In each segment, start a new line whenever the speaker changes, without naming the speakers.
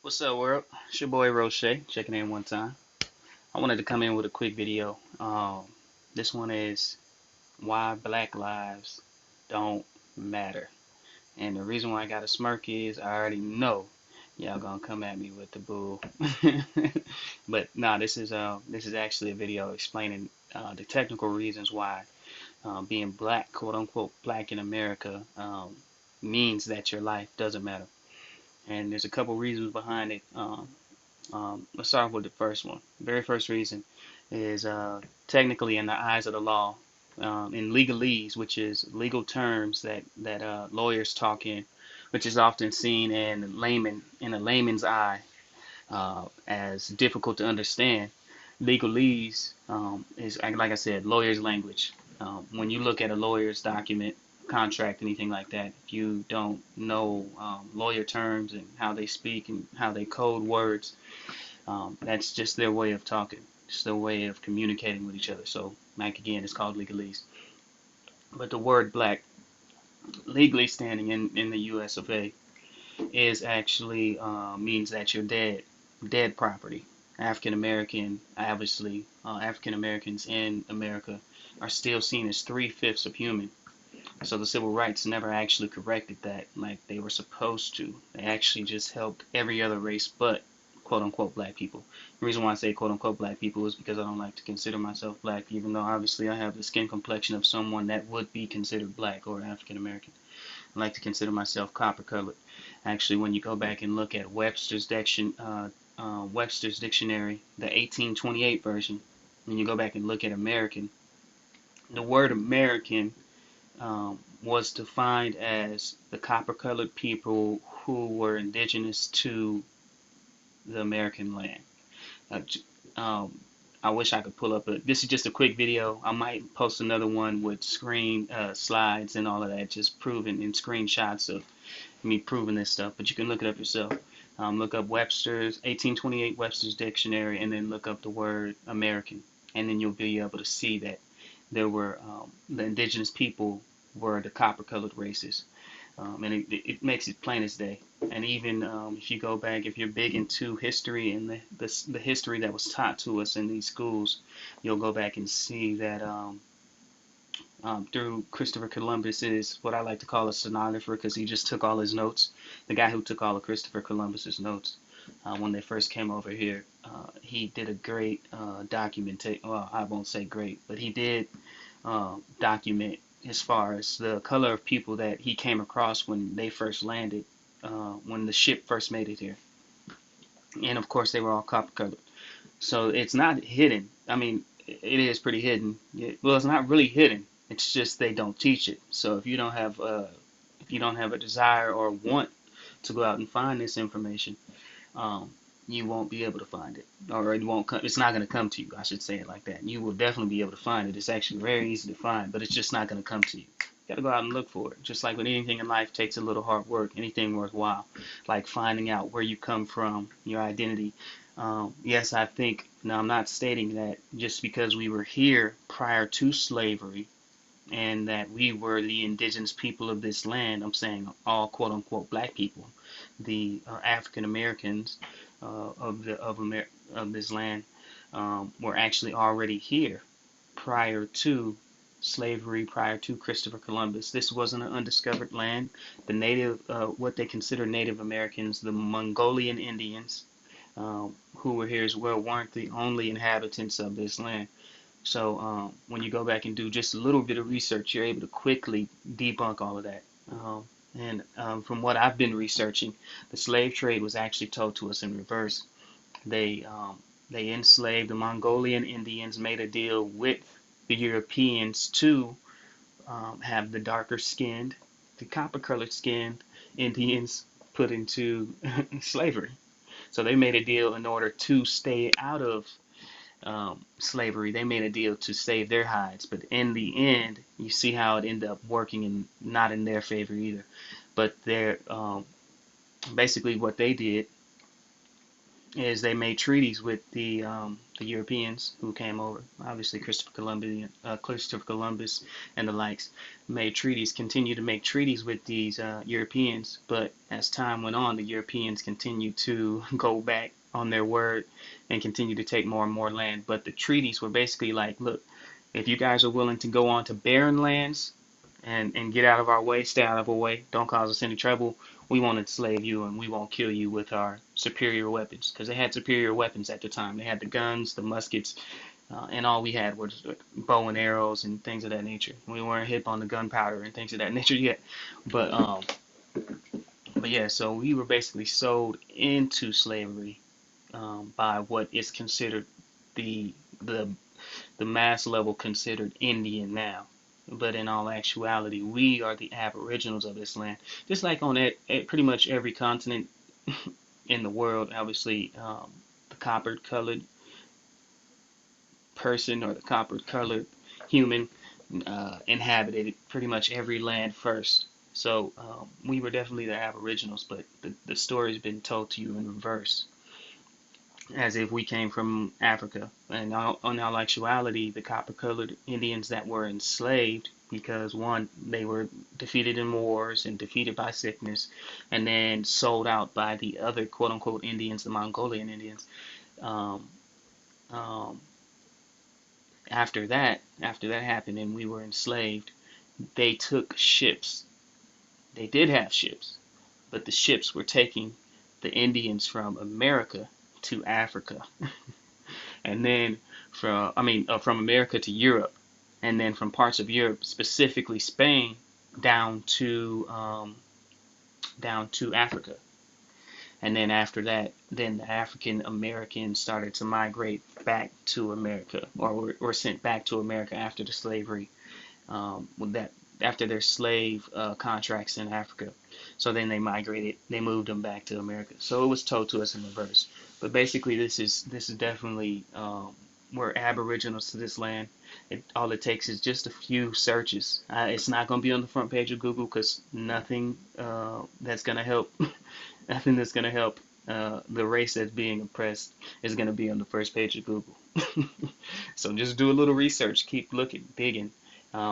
What's up, world? It's your boy Roche, checking in one time. I wanted to come in with a quick video. This one is why Black lives don't matter. And the reason why I got a smirk is I already know y'all gonna come at me with the bull. But nah, this is actually a video explaining the technical reasons why being black, quote unquote, black in America means that your life doesn't matter. And there's a couple reasons behind it. Let's start with the first one. The very first reason is technically in the eyes of the law, in legalese, which is legal terms that lawyers talk in, which is often seen in a layman's eye as difficult to understand. Legalese is, like I said, lawyer's language. When you look at a lawyer's document, contract, anything like that, if you don't know lawyer terms and how they speak and how they code words, that's just their way of talking. It's their way of communicating with each other. So, like again, it's called legalese. But the word black, legally standing in the U.S. of A., is actually means that you're dead property. African American, obviously, African Americans in America are still seen as 3/5 of human. So the civil rights never actually corrected that like they were supposed to. They actually just helped every other race but quote unquote black people. The reason why I say quote unquote black people is because I don't like to consider myself black, even though obviously I have the skin complexion of someone that would be considered black or African American. I like to consider myself copper colored. Actually, when you go back and look at Webster's dictionary, the 1828 version, when you go back and look at American, the word American was defined as the copper-colored people who were indigenous to the American land. Uh, um, I wish I could pull up this is just a quick video. I might post another one with screen slides and all of that, just proving in screenshots of me proving this stuff. But you can look it up yourself. Look up Webster's 1828 Webster's dictionary, and then look up the word American, and then you'll be able to see that there were the indigenous people were the copper-colored races, and it makes it plain as day. And even if you go back, if you're big into history and the history that was taught to us in these schools, you'll go back and see that through Christopher Columbus's, what I like to call a stenographer, because he just took all his notes. The guy who took all of Christopher Columbus's notes when they first came over here, he did a great documentation. Well, I won't say great, but he did document as far as the color of people that he came across when they first landed, when the ship first made it here. And of course, they were all copper colored. So it's not hidden. I mean, it is pretty hidden. Well, it's not really hidden. It's just they don't teach it. So if you don't have a desire or want to go out and find this information, um, you won't be able to find it, or it won't come. It's not going to come to you. I should say it like that. You will definitely be able to find it. It's actually very easy to find, but it's just not going to come to you. You got to go out and look for it. Just like with anything in life, takes a little hard work. Anything worthwhile, like finding out where you come from, your identity. Yes, I think. Now, I'm not stating that just because we were here prior to slavery and that we were the indigenous people of this land. I'm saying all quote unquote black people, the African Americans of this land were actually already here prior to slavery, prior to Christopher Columbus. This wasn't an undiscovered land. The native, what they consider Native Americans, the Mongolian Indians, who were here as well, weren't the only inhabitants of this land. So when you go back and do just a little bit of research, you're able to quickly debunk all of that. And from what I've been researching, the slave trade was actually told to us in reverse. They they enslaved the Mongolian Indians, made a deal with the Europeans to have the darker skinned, the copper colored skinned Indians put into slavery. So they made a deal in order to stay out of slavery. They made a deal to save their hides, but in the end, you see how it ended up working and not in their favor either. But they're basically what they did is they made treaties with the Europeans who came over. Obviously, Christopher Columbus and the likes made treaties, continued to make treaties with these Europeans. But as time went on, the Europeans continued to go back on their word and continue to take more and more land. But the treaties were basically like, look, if you guys are willing to go on to barren lands and get out of our way, stay out of our way, don't cause us any trouble, we won't enslave you and we won't kill you with our superior weapons. Because they had superior weapons at the time. They had the guns, the muskets, and all we had was bow and arrows and things of that nature. We weren't hip on the gunpowder and things of that nature yet. But but yeah, so we were basically sold into slavery by what is considered the the the mass level considered Indian now. But in all actuality, we are the Aboriginals of this land. Just like on pretty much every continent in the world, obviously, the copper colored person or the copper colored human inhabited pretty much every land first. So we were definitely the Aboriginals, but the story's been told to you in reverse, as if we came from Africa. And in all actuality, the copper-colored Indians that were enslaved, because one, they were defeated in wars and defeated by sickness, and then sold out by the other quote-unquote Indians, the Mongolian Indians. Um, um, after that happened and we were enslaved, they took ships. They did have ships, but the ships were taking the Indians from America to Africa, and then from America to Europe, and then from parts of Europe, specifically Spain, down to Africa. And then after that, then the African Americans started to migrate back to America, or were sent back to America after the slavery, with that after their slave contracts in Africa. So then they migrated, they moved them back to America. So it was told to us in reverse. But basically, this is definitely we're Aboriginals to this land. All it takes is just a few searches. It's not going to be on the front page of Google because nothing that's going to help, nothing that's going to help the race that's being oppressed is going to be on the first page of Google. So just do a little research, keep looking, digging.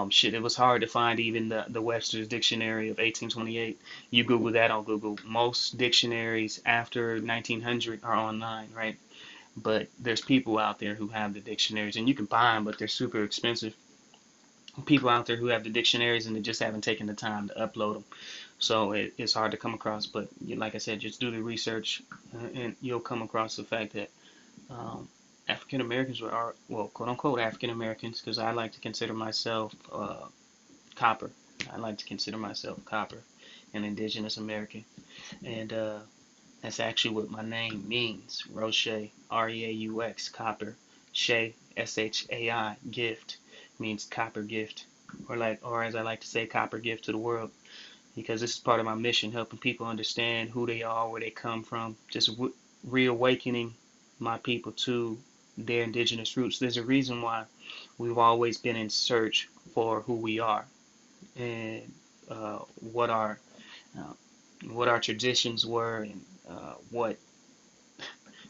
Shit, it was hard to find even the Webster's dictionary of 1828. You Google that on Google. Most dictionaries after 1900 are online, right? But there's people out there who have the dictionaries, and you can buy them, but they're super expensive. People out there who have the dictionaries and they just haven't taken the time to upload them. So it's hard to come across. But like I said, just do the research, and you'll come across the fact that African Americans are, well, quote unquote African Americans, because I like to consider myself copper. I like to consider myself copper, an indigenous American. And that's actually what my name means. Roche, R-E-A-U-X, copper. Shay, S-H-A-I, gift, means copper gift. Or as I like to say, copper gift to the world. Because this is part of my mission, helping people understand who they are, where they come from, just reawakening my people to their indigenous roots. There's a reason why we've always been in search for who we are and uh, what our uh, what our traditions were, and what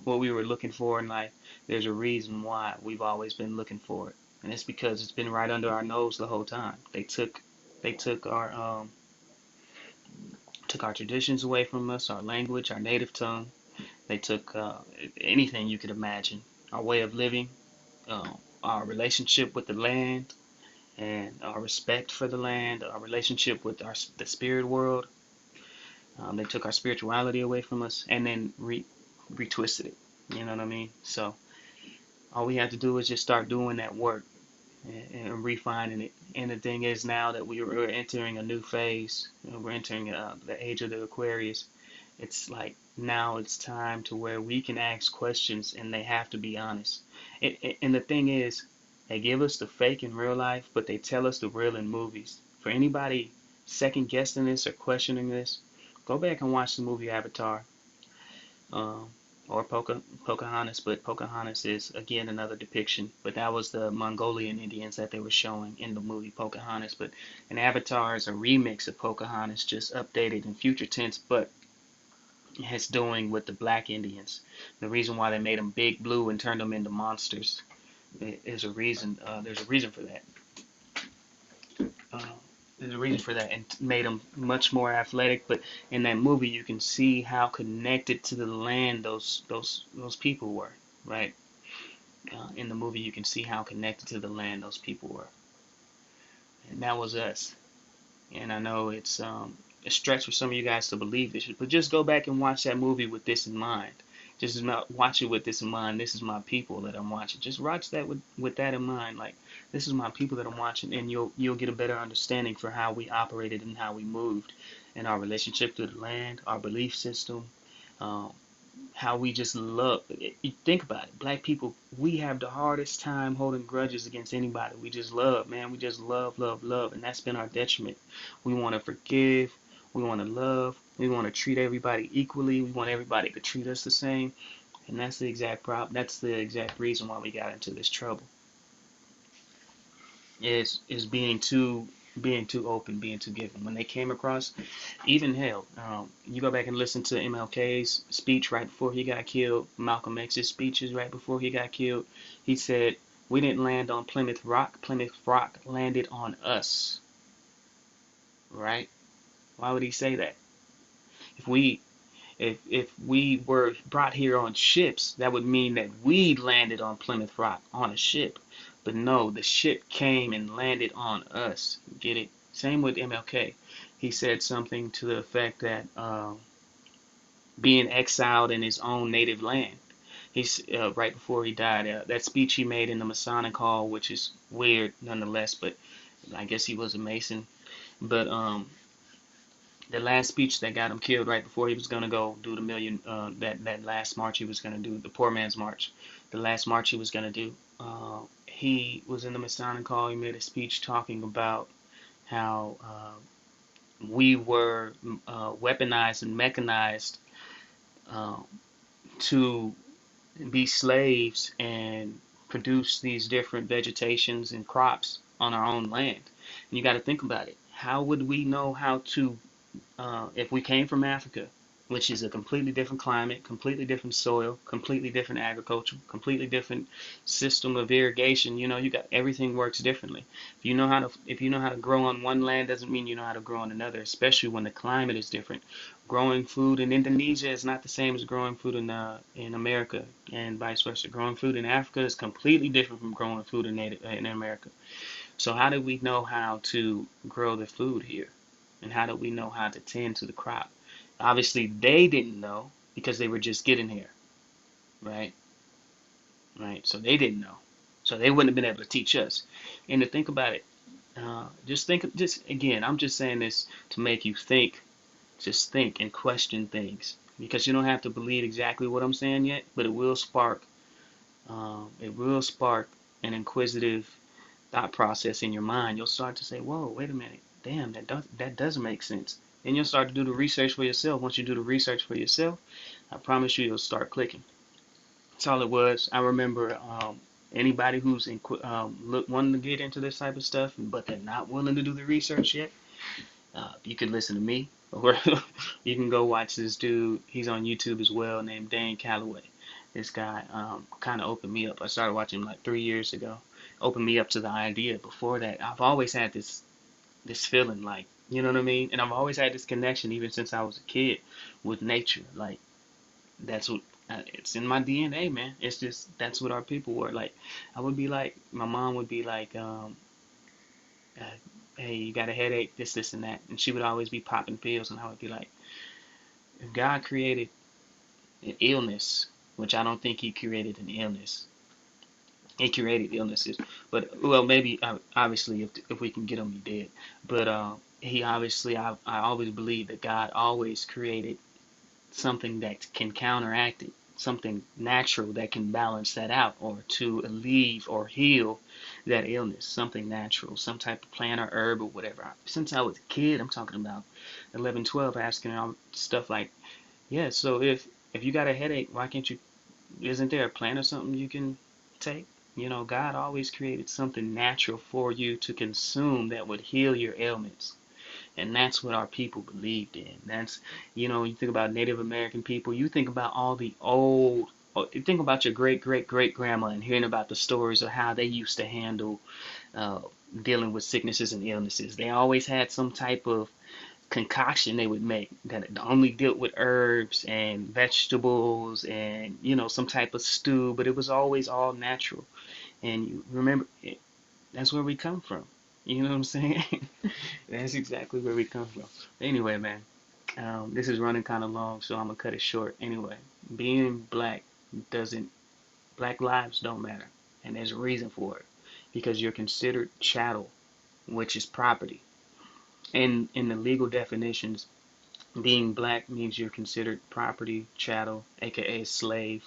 we were looking for in life. There's a reason why we've always been looking for it, and it's because it's been right under our nose the whole time. They took our traditions away from us, our language, our native tongue. They took anything you could imagine, our way of living, our relationship with the land, and our respect for the land, our relationship with the spirit world. They took our spirituality away from us and then retwisted it. You know what I mean? So all we have to do is just start doing that work and refining it. And the thing is, now that we're entering a new phase, we're entering the age of the Aquarius. It's like now it's time to where we can ask questions and they have to be honest. And the thing is, they give us the fake in real life, but they tell us the real in movies. For anybody second guessing this or questioning this, go back and watch the movie Avatar, um, or Pocahontas. But Pocahontas is again another depiction. But that was the Mongolian Indians that they were showing in the movie Pocahontas. But an Avatar is a remix of Pocahontas, just updated in future tense. But It's doing with the black Indians. The reason why they made them big blue and turned them into monsters is a reason. There's a reason for that. Uh, there's a reason for that, and made them much more athletic. But in that movie, you can see how connected to the land those people were. Right. In the movie, you can see how connected to the land those people were, and that was us. And I know it's a stretch for some of you guys to believe this, but just go back and watch that movie with this in mind. Just watch it with this in mind. This is my people that I'm watching. Just watch that with that in mind. Like, this is my people that I'm watching, and you'll get a better understanding for how we operated and how we moved in our relationship to the land, our belief system, um, how we just love. You think about it. Black people, we have the hardest time holding grudges against anybody. We just love, man. We just love, love, love, and that's been our detriment. We want to forgive. We want to love. We want to treat everybody equally. We want everybody to treat us the same, and that's the exact problem. That's the exact reason why we got into this trouble. Is being too open, being too giving. When they came across, even hell, you go back and listen to MLK's speech right before he got killed, Malcolm X's speeches right before he got killed. He said, "We didn't land on Plymouth Rock. Plymouth Rock landed on us." Right? Why would he say that? If we if we were brought here on ships, that would mean that we landed on Plymouth Rock on a ship. But no, the ship came and landed on us. Get it? Same with MLK. He said something to the effect that being exiled in his own native land. He's right before he died. That speech he made in the Masonic Hall, which is weird nonetheless, but I guess he was a Mason. But the last speech that got him killed right before he was gonna go do the that last march he was gonna do, the poor man's march, the last march he was gonna do. He was in the Masonic Hall. He made a speech talking about how we were weaponized and mechanized uh, to be slaves and produce these different vegetations and crops on our own land. And you got to think about it. How would we know how to if we came from Africa, which is a completely different climate, completely different soil, completely different agriculture, completely different system of irrigation, you got everything works differently. If you know how to grow on one land doesn't mean you know how to grow on another, especially when the climate is different. Growing food in Indonesia is not the same as growing food in America, and vice versa. Growing food in Africa is completely different from growing food in America. So how do we know how to grow the food here? And how do we know how to tend to the crop? Obviously, they didn't know because they were just getting here, right? Right. So they didn't know. So they wouldn't have been able to teach us. And to think about it, just again, I'm just saying this to make you think, just think and question things because you don't have to believe exactly what I'm saying yet, but it will spark an inquisitive thought process in your mind. You'll start to say, "Whoa, wait a minute, damn, that does make sense." Then you'll start to do the research for yourself. Once you do the research for yourself, I promise you, you'll start clicking. That's all it was. I remember anybody who's wanting to get into this type of stuff, but they're not willing to do the research yet. You could listen to me, or you can go watch this dude. He's on YouTube as well, named Dane Calloway. This guy kind of opened me up. I started watching him like 3 years ago. Opened me up to the idea. Before that, I've always had this feeling, like, you know what I mean. And I've always had this connection, even since I was a kid, with nature. Like, that's what it's in my DNA, man. It's just that's what our people were like. I would be like, my mom would be like, uh, "Hey, you got a headache? This, and that," and she would always be popping pills, and I would be like, if God created an illness, which I don't think He created an illness. He created illnesses, but well, maybe obviously if we can get them, He did. But He obviously, I always believe that God always created something that can counteract it, something natural that can balance that out, or to alleviate or heal that illness, something natural, some type of plant or herb or whatever. Since I was a kid, I'm talking about 11, 12, asking all stuff like, yeah, so if you got a headache, why can't you, isn't there a plant or something you can take? God always created something natural for you to consume that would heal your ailments. And that's what our people believed in. You think about Native American people, you think about all the old, you think about your great great great grandma and hearing about the stories of how they used to handle uh, dealing with sicknesses and illnesses. They always had some type of concoction they would make that only dealt with herbs and vegetables and some type of stew, but it was always all natural. And you remember, that's where we come from. You know what I'm saying? That's exactly where we come from. Anyway, man, this is running kind of long, so I'm gonna cut it short. Anyway, being doesn't black lives don't matter, and there's a reason for it, because you're considered chattel, which is property. And in the legal definitions, being black means you're considered property, chattel, aka slave.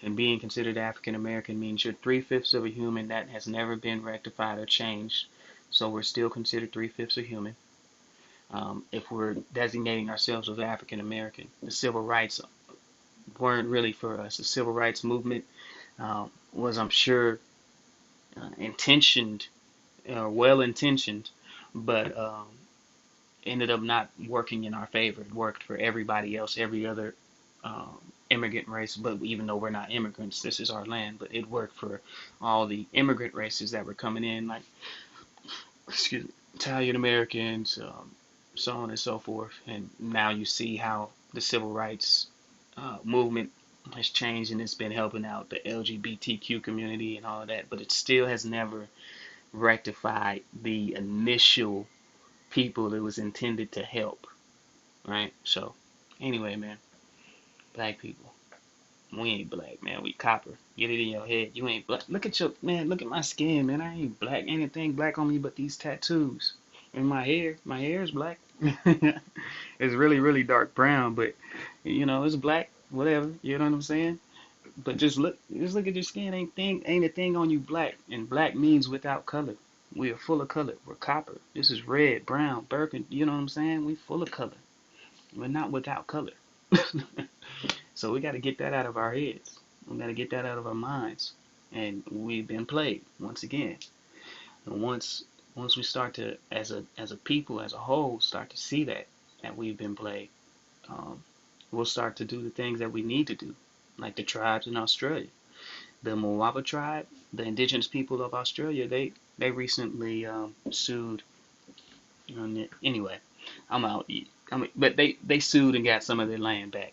And being considered African American means you're three-fifths of a human that has never been rectified or changed. So we're still considered three-fifths of human. If we're designating ourselves as African American, the civil rights weren't really for us. The civil rights movement was, I'm sure, intentioned, well intentioned, but ended up not working in our favor. It worked for everybody else, every other immigrant race. But even though we're not immigrants, this is our land. But it worked for all the immigrant races that were coming in, like, excuse me, Italian Americans, so on and so forth. And now you see how the civil rights movement has changed, and it's been helping out the LGBTQ community and all of that. But it still has never rectified the initial people it was intended to help, right? So, anyway, man, black people, we ain't black, man. We copper. Get it in your head. You ain't black. Look at your man. Look at my skin, man. I ain't black. Anything black on me but these tattoos and my hair. My hair is black. It's really, really dark brown, but it's black. Whatever. You know what I'm saying? But just look at your skin. Ain't a thing on you black. And black means without color. We are full of color. We're copper. This is red, brown, burgundy. You know what I'm saying? We full of color. We're not without color. So we got to get that out of our heads. We got to get that out of our minds. And we've been played once again. And once we start to, as a people, as a whole, start to see that we've been played, um, we'll start to do the things that we need to do, like the tribes in Australia. The Moaba tribe, the indigenous people of Australia, they recently sued. Anyway, I'm out. But they sued and got some of their land back,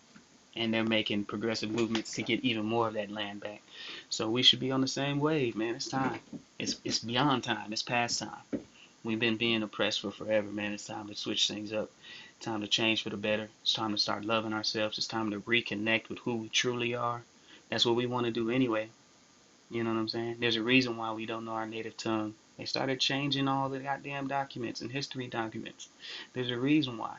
and they're making progressive movements to get even more of that land back. So we should be on the same wave, man. It's time. It's beyond time. It's past time. We've been being oppressed for forever, man. It's time to switch things up. It's time to change for the better. It's time to start loving ourselves. It's time to reconnect with who we truly are. That's what we want to do anyway. You know what I'm saying? There's a reason why we don't know our native tongue. They started changing all the goddamn documents and history documents. There's a reason why.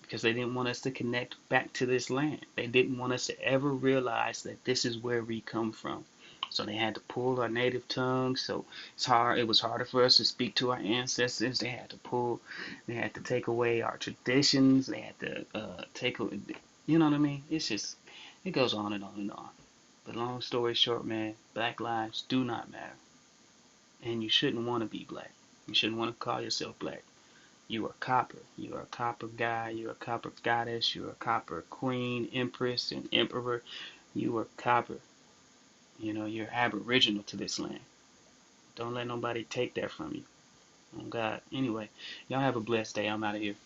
Because they didn't want us to connect back to this land. They didn't want us to ever realize that this is where we come from. So they had to pull our native tongue. So it was harder for us to speak to our ancestors. They had to take away our traditions. They had to take away, you know what I mean? It goes on and on and on. But long story short, man, black lives do not matter. And you shouldn't want to be black. You shouldn't want to call yourself black. You are copper. You are a copper guy. You're a copper goddess. You're a copper queen, empress, and emperor. You are copper. You're aboriginal to this land. Don't let nobody take that from you. Oh, God. Anyway, y'all have a blessed day. I'm out of here.